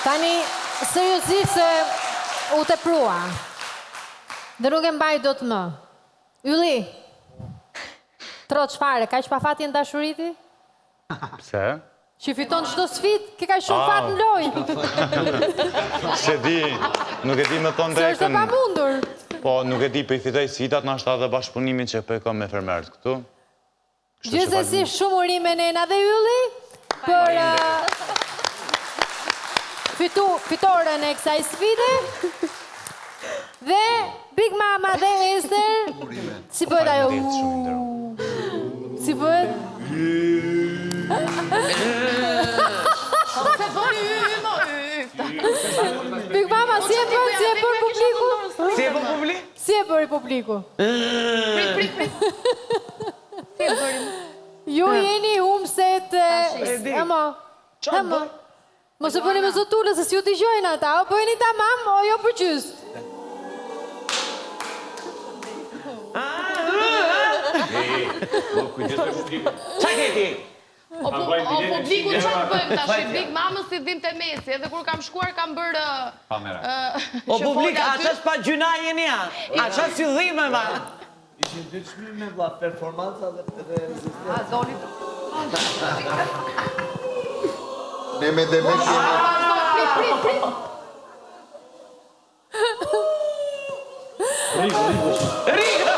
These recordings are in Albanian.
Tani, seriozisht se u të prua. Dhe nuk e mbaj do të më. Ylli, tro qfare, ka që pa fatin dashuriti? Pse? Që fiton qdo sfit, ke ka shumë fat në lojë. Se di, nuk e di më thonë Se është e pa mundur. Po, nuk e di, për i fitoj sitat në ashtë dhe bashkëpunimin që për e kam me fermerët këtu. Gjithsesi shumë urime Nena dhe Ylli për fitoren e kësaj sfide. Dhe Big Mama dhe Ester, si bëhet ajo? Si bëhet? Big Mama, si e bër publiku? Si e bër publiku? Si e bëri publiku? Ju jeni humset... Mos e bëni me zotullë, se si ju t'i gjojnë ata, o bëjni ta mam, o jo për gjysë. Qa keti? O publiku që të bëjmë tash, Big Mama si dhim të mesi, edhe kur kam shkuar kam bërë... O publik, a qas pa gjuna jeni ja? A qas si dhime ma? Ishin dy çmime vlla, performanca dhe A zoni të... Ne me demek jemi... Prit.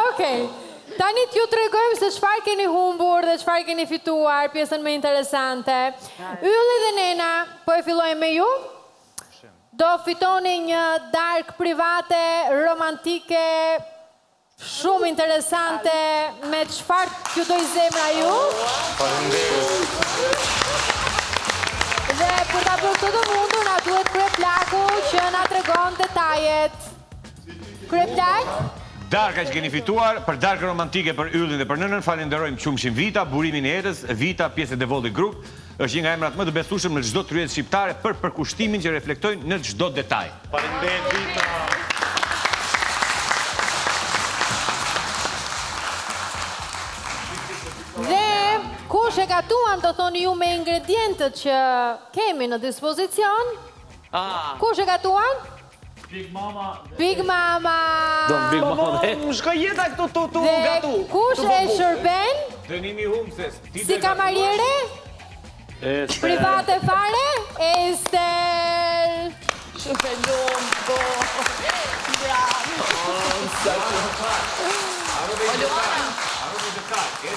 Okej. Tani t'ju tregojmë se çfarë keni humbur dhe çfarë keni fituar, pjesën më interesante. Ylli dhe Nena, po e fillojmë me ju. Do fitoni një darkë private, romantike, shumë interesante, me çfarë t'ju doj zemra ju. Dhe për ta bërë këtë të mundur, na duhet Kreplaku që na tregon detajet. Kreplak? Darka që keni fituar, për darkë romantike për Yllin dhe për nënën, falenderojmë qumshin Vita, burimin e jetës, Vita, pjesë e Devolli Group, është një nga emrat më të besueshëm në çdo tryezë shqiptare për përkushtimin që reflektojnë në çdo detaj. Faleminderit Vita. Dhe kush e gatuan, do thoni ju, me ingredientët që kemi në dispozicion? Kush e gatuan? Big Mama. Big Mama dhe... Më shko jeta këtu tu gatu. Dhe kush e shërben? Dënimi humses. Si kamariere? Private fare? Ester. Shupelum, bo. Bravo.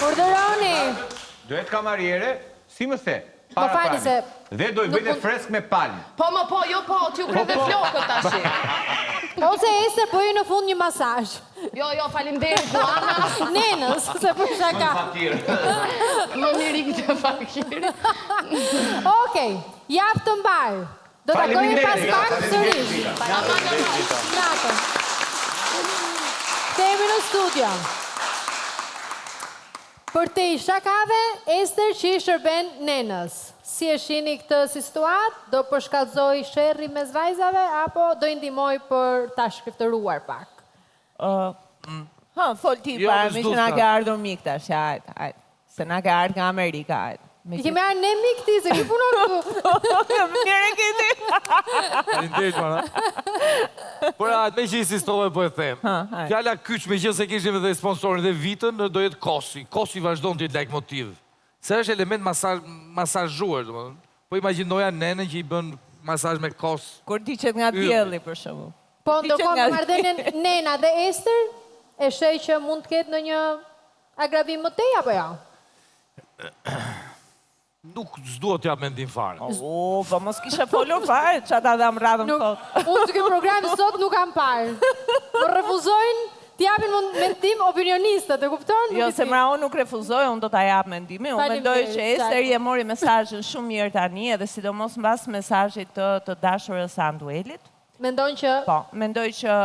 Urdhëroni. Duhet kamariere, si më the? Po fali se... Dhe do i bëjnë fresk me palmë. Jo po, t'ju kreve flokët tashi. Ose Ester, po ju në fund një masazh. Jo, faleminderit Juana. Nenës, se për shaka. Më mirik të fakir. Okej, jap të mbar. Do të takojmë pas pak sërish. Natë. Kthehemi në studio. Për te i shakave, Ester që i shërben Nenës. Si e shini këtë situatë, do përshkallëzoj sherrri mes vajzave, apo do i ndihmoj për ta shkriftëruar pak? Fol ti para, me që na ke ardhur mik tash, hajt. Se na ke ardhur nga Amerika, hajt. I kemi ardhur ne mik ti, se ki punon këtu. Mirë kiti. Faleminderit, mana. Por atë me që insistove po e them. Fjala kyç me që se kishim edhe sponsorin dhe Vitën, do jetë Kosi. Kosi vazhdon të jetë leitmotiv. Se është element masazhuar, domethënë. Po imagjinoja nenën që i bën masazh me kos. Kur diqet nga dielli për shembull. Po ndërkohë marrëdhënien Nena dhe Ester, e shej që mund të ketë ndonjë agravim më tej apo jo? Nuk s'duhet t'jap mendim fare. Po mos kisha folur fare, çata dham radhën kot. Unë të ky program sot nuk kam parë. Po refuzojnë t'japin mendim opinionistët, e kupton? Jo, se unë nuk refuzoj, unë do t'a jap mendimin. Unë mendoj që Esteri e mori mesazhin shumë mirë tani, edhe sidomos mbas mesazhit të dashurës së Anduelit. Mendon që... Po, mendoj që,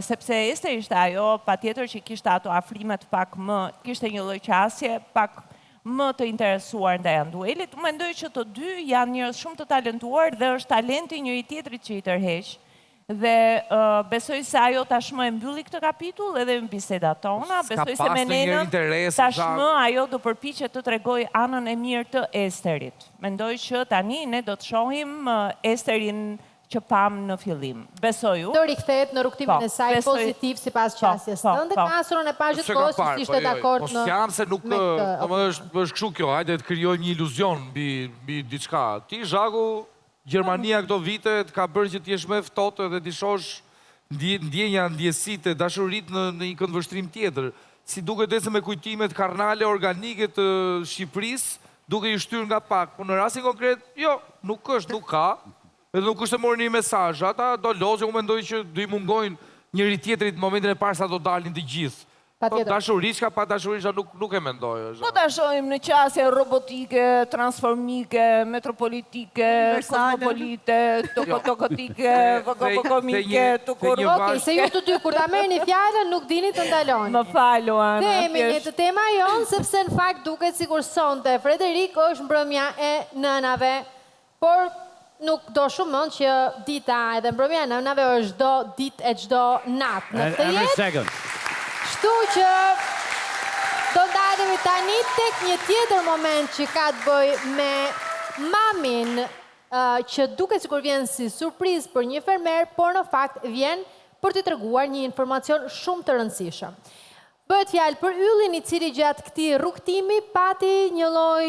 sepse Esteri ishte ajo, patjetër që kishte ato afrimet pak më, kishte një lloj qasje pak më të interesuar ndaj Anduelit. Mendoj që të dy janë njerëz shumë të talentuar dhe është talenti njëri tjetrit që i tërheq. Dhe besoj se ajo tashmë e mbylli këtë kapitull edhe në bisedat tona. Besoj se me Nenën tashmë ajo do përpiqet të tregoj anën e mirë të Esterit. Mendoj që tani ne do të shohim Esterin që pam në fillim. Besoj u. Do rikthehet në rrugtimin e saj pozitiv sipas qasjes tënde. Kasurën e pashit kohës ishte dakord në. Po jam se nuk është kështu kjo, hajde të krijojmë një iluzion mbi diçka. Ti Zhaku, Gjermania këto vite ka bërë që t'jesh më ftohtë dhe t'i shohësh ndjenja, ndjesitë e dashurisë në një këndvështrim tjetër. Si duket edhe me kujtimet karnale organike të Shqipërisë, duke i shtyrë nga pak. Po në rastin konkret, jo, nuk është, nuk ka. Edhe nuk është të morë një mesazh. Ata do lozë, unë mendoj që do i mungojnë njëri tjetrit në momentin e parë sa do dalin të gjithë. Dashurishka pa dashurishka nuk e mendoj. Po ta shohim në qasje robotike, transformike, metropolitike, kosmopolite, tokotike, vokovokomike, Okej, se ju të dy kur ta merrni fjalën nuk dini të ndaloni. Më falu, Ana. Themi një të tema jonë, sepse në fakt duket sikur sonte Frederik është mbrëmja e nënave, por nuk do shumë mënd që dita edhe mbrëmja e nënave është çdo ditë e çdo natë në këtë jetë. Kështu që do ndalemi tani tek një tjetër moment që ka të bëj me mamin që duket sikur vjen si surprizë për një fermer, por në fakt vjen për t'i treguar një informacion shumë të rëndësishëm. Bëhet fjalë për yllin i cili gjatë këtij rrugtimi pati një lloj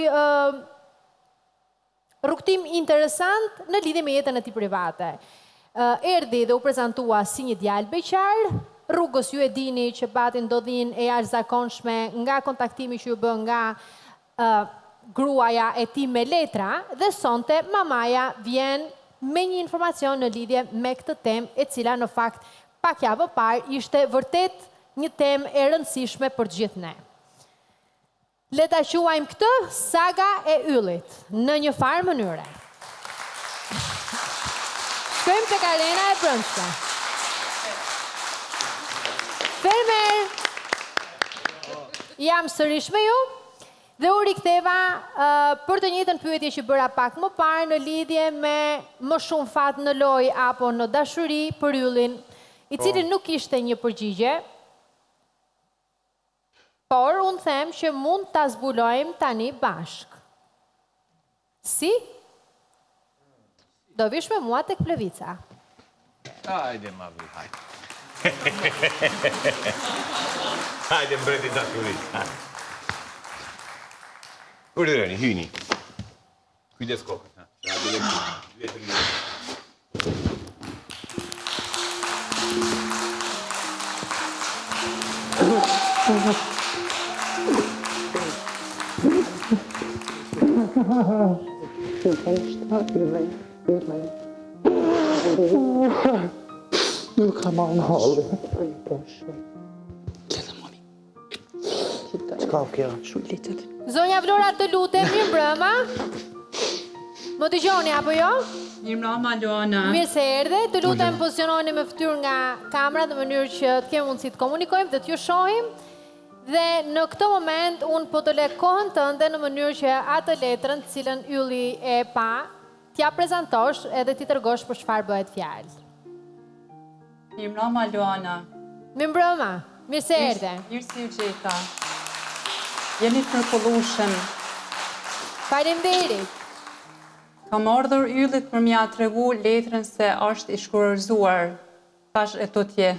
rrugtim interesant në lidhje me jetën e tij private. Erdhi dhe u prezantua si një djalë beqar. Rrugës ju e dini që pati ndodhin e jashtëzakonshme nga kontaktimi që ju bë nga gruaja e tij me letra dhe sonte mamaja vjen me një informacion në lidhje me këtë temë e cila në fakt pak javë parë ishte vërtet një temë e rëndësishme për të gjithë ne. Le ta quajmë këtë saga e yllit në një farë mënyre. Shkojmë tek arena e brendshme. Fermer, jam sërish me ju dhe u riktheva për të njëjtën pyetje që bëra pak më parë në lidhje me më shumë fat në lojë apo në dashuri për yllin, i cili nuk ishte një përgjigje, por unë them që mund ta zbulojmë tani bashk. Si? Do vish me mua tek Plevica. Hajde, ma vë, hajde. Hajde mbreti dashurisë. Urdhëroni, hyni. Kujdes kokën. Nuk kam marrë në halë. Kjellë, mami. Qka kjo? Shullitet. Zonja Vlora, të lutem, mirë mbrëma. Më dëgjoni apo jo? Mirë mbrëma, Luana. Mirë se erdhe. Të lutem poziciononi me fytyrë nga kamera në mënyrë që të kemi mundësi të komunikojmë dhe t'ju shohim. Dhe në këtë moment unë po të lek kohën tënde në mënyrë që atë letrën të cilën ylli e pa, t'ja prezantosh edhe t'i tërgosh për çfarë bëhet fjalë. Mirë mbrëma, Luana. Mirë mbrëma, mirë se erdhe. Mirë si u gjeta. Jeni të mrekullueshëm. Faleminderit. Kam ardhur yllit për m'ja tregu letrën se është i shkurorzuar. Tash e tutje.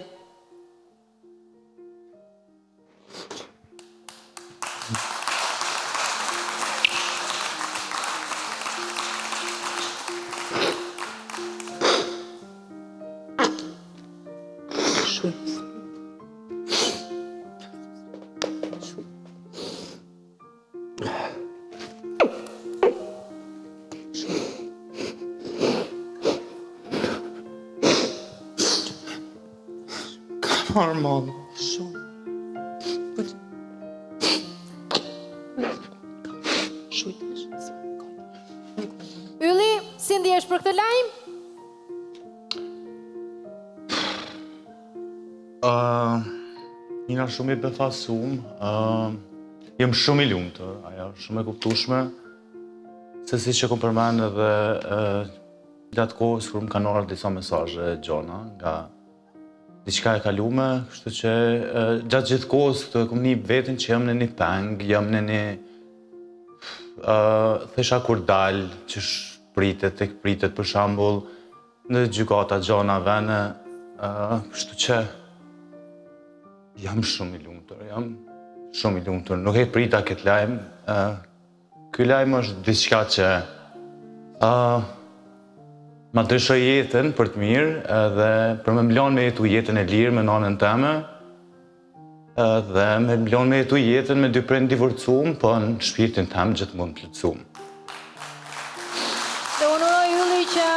Armand. Ylli, si ndihesh për këtë lajm? Jena shumë i befasum, jem shumë i lumtur, ajo shumë e kuptueshme, se si që kom përmend edhe gjatë kohës kur më kanë ardhur disa mesazhe gjona nga diçka e kalume, kështu që gjatë gjithë kohës këtu e kam nip veten që jam në një peng, jam në një thesha kur dal, që pritet për shembull në gjykata gjona vënë, kështu që jam shumë i lumtur, nuk e prita këtë lajm. Ky lajm është diçka që ma ndryshoi jetën për të mirë dhe për me mlon me jetu jetën e lirë me nanën teme dhe me mlon me jetu jetën me dy prind divorcum, po në shpirtin tem gjithmonë plotësum. Të unuroj Ylli që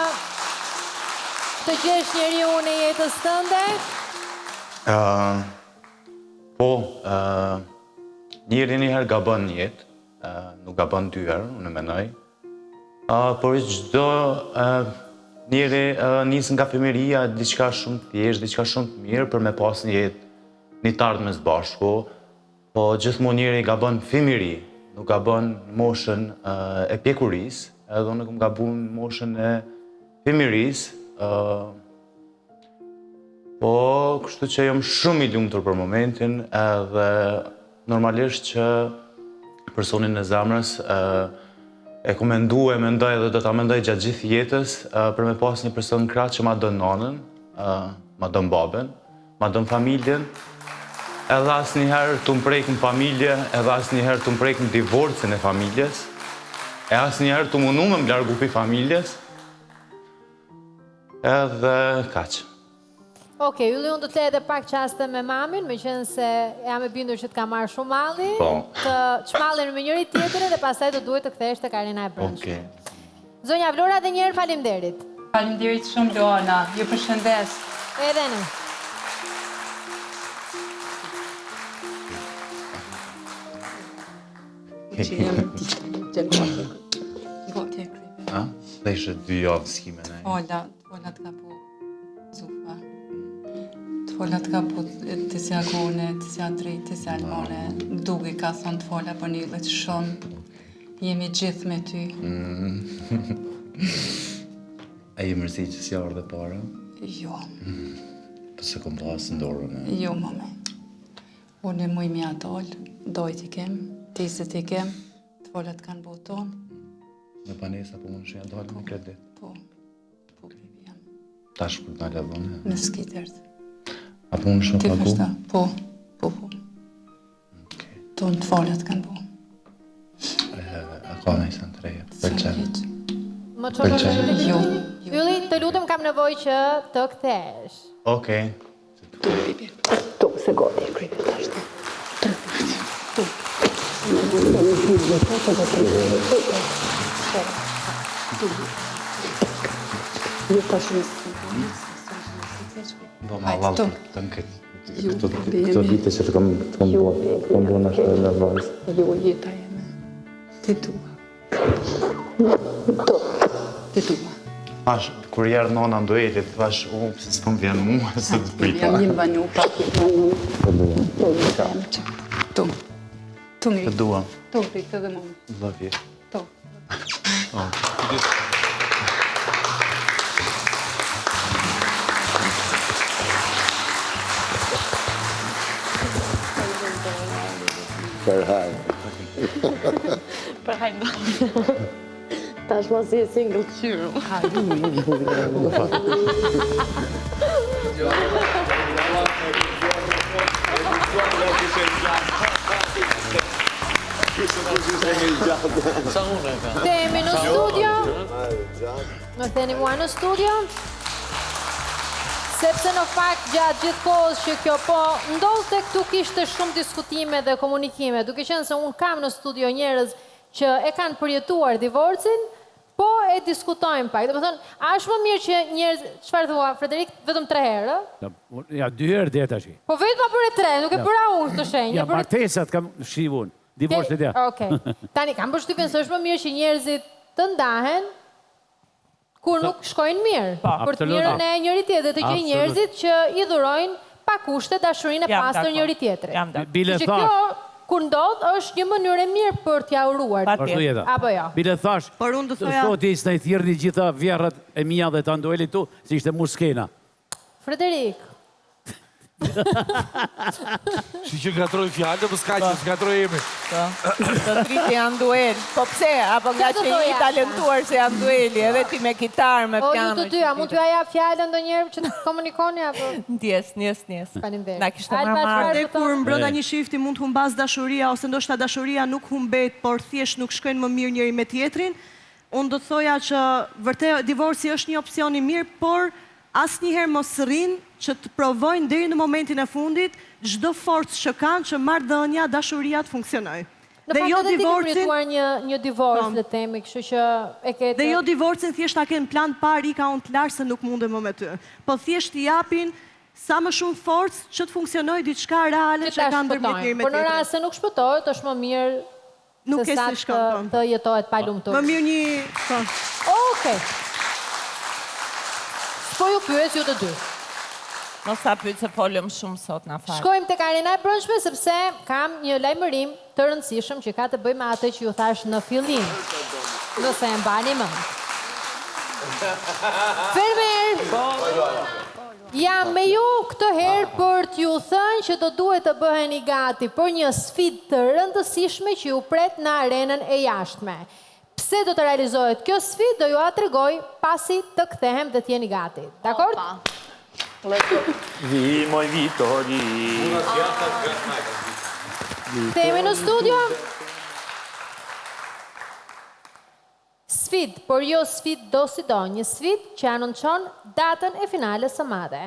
të gjesh njeriu në jetës tënde? Po, njeri njëherë gabon në jetë, nuk gabon dy herë, unë mendoj. Por çdo njeri nis nga fëmijëria diçka shumë thjesht, diçka shumë të mirë për me pas një jetë një të ardhmes bashku, po gjithmonë njeri gabon fëmijëri, nuk gabon moshën e pjekurisë, edhe unë kam gabuar moshën e fëmijërisë. Po, kështu që jam shumë i lumtur për momentin, edhe normalisht që personin e zemrës e ku mendoj dhe do ta mendoj gjatë gjithë jetës për me pas një person krah që ma don nanën, ma don babën, ma don familjen, edhe asnjëherë të mprek në familje, edhe asnjëherë të mprek në divorcin e familjes, e asnjëherë të mundu me më largu pi familjes, edhe kaq. Okej, Ylli, unë do të le edhe pak qaste me mamin, me qenë se jam e bindur që të ka marrë shumë malli, të çmallen me njëri tjetrin dhe pastaj do duhet të kthehesh tek Arena e Brendshme. Zonja Vlora, edhe një herë faleminderit. Faleminderit shumë Luana, ju përshëndes. Edhe ne. Dhe ishe 2 javë s'kime, ne? Ola të ka po zufa. Fola të ka po të si agone, të si adrejt, të si almone. Dugi ka thonë të fola për një letë shumë. Jemi gjithë me ty. A je mërzi që si ardhe para? Jo. Po se kom plasë ndorën, e? Jo, mame. Unë e muj mja dollë, dojt i kem, tiset i kem, të fola të kanë boton. Me panesa po mund shëja dollë me kredit? Po krivi jam. Tash për të nalë dhone? Në skitert. Apo unë shumë pagu? Po. Tonë të folat kanë bu. A ka në isën të reja? Pëlqen? Më çfarë Pëlqen? Jo. Ylli, të lutem kam nevojë që të kthehesh. Okej. Tu, se godi e krivi të ashtë. Do ma lalë të në këto dite që të kam bua në shërë në vazë. Jo, jeta jeme. Të dua. Të dua. Pash, kur jarë nona ndojetit, pash, se s'pëm vjen mua, se të prita. Jam një banu, pa. Tu. Tu mi. Të dua. Tu, rikë dhe mund. Love you. Tu. Përhaj do. Tash mos je single qyru. Themi në studio. Në theni mua në studio. Sepse në fakt gjatë gjithë kohës që kjo po ndodhte këtu kishte shumë diskutime dhe komunikime, duke qenë se unë kam në studio njerëz që e kanë përjetuar divorcin, po e diskutojmë pak. Do të thonë, a është më mirë që njerëz, çfarë thua Frederik, vetëm 3 herë? Ja, 2 herë deri tash. Po vetëm për 3, nuk e bëra unë këtë shenjë. Ja, martesat kam shivu unë, divorcet ja. Okej. Tani kam përshtypjen se është më mirë që njerëzit të ndahen kur nuk shkojnë mirë, për të mirën e njëri tjetrit, të gjej njerëzit që i dhurojnë pa kushte dashurinë e pastër njëri tjetrit. Bile tha, kur ndodh, është një mënyrë e mirë për t'ja uruar. Ashtu jeta. Apo jo? Bile thash, Por unë do thoja... sot ishte i thirrni gjitha vjerrat e mia dhe ta ndoeli tu, si ishte muskena. Frederik, Shi që ngatroj fjallë, për s'ka që s'ngatroj emi. Të triti janë duel. Po pse, apo nga që i talentuar se janë dueli, edhe ti me kitar, me o piano. ju të dyja, mund t'ju aja fjallën ndonjëherë që të komunikoni apo? Ndjes. Faleminderit. Na kishte marrë. Dhe kur mbrënda një shifti mund të humbas dashuria, ose ndoshta dashuria nuk humbet, por thjesht nuk shkojnë më mirë njëri me tjetrin, unë do të thoja që vërtet divorci është një opcion i mirë, por asnjëherë mos rrin që të provojnë deri në momentin e fundit çdo forcë që kanë që marrëdhënia, dashuria të funksionojë. Dhe jo divorcin, një divorc le të themi, kështu që e ke. Dhe jo divorcin thjesht ta kenë plan të parë, ka unë të larë se nuk mundem më me ty. Po thjesht i japin sa më shumë forcë që të funksionojë diçka reale që kanë ndërmjet njëri me tjetrin. Por në rast se nuk shpëtohet, është më mirë nuk e si shkon të jetohet pa lumtur. Më mirë një... Okej. Po ju pyes ju të dy. Mos ta pyet se folëm shumë sot na fal. Shkojmë tek arena e brendshme sepse kam një lajmërim të rëndësishëm që ka të bëjë me atë që ju thash në fillim. Nëse e mbani mend. Fermer. Jam me ju këtë herë për t'ju thënë që do duhet të bëheni gati për një sfidë të rëndësishme që ju pret në arenën e jashtme. Pse do të realizohet kjo sfidë do ju a tregoj pasi të kthehem dhe t'jeni gati. Dakord? Moj Vitori. Themi në studio. Sfidë, por jo sfidë do si do, një sfidë që anoncon datën e finales së madhe.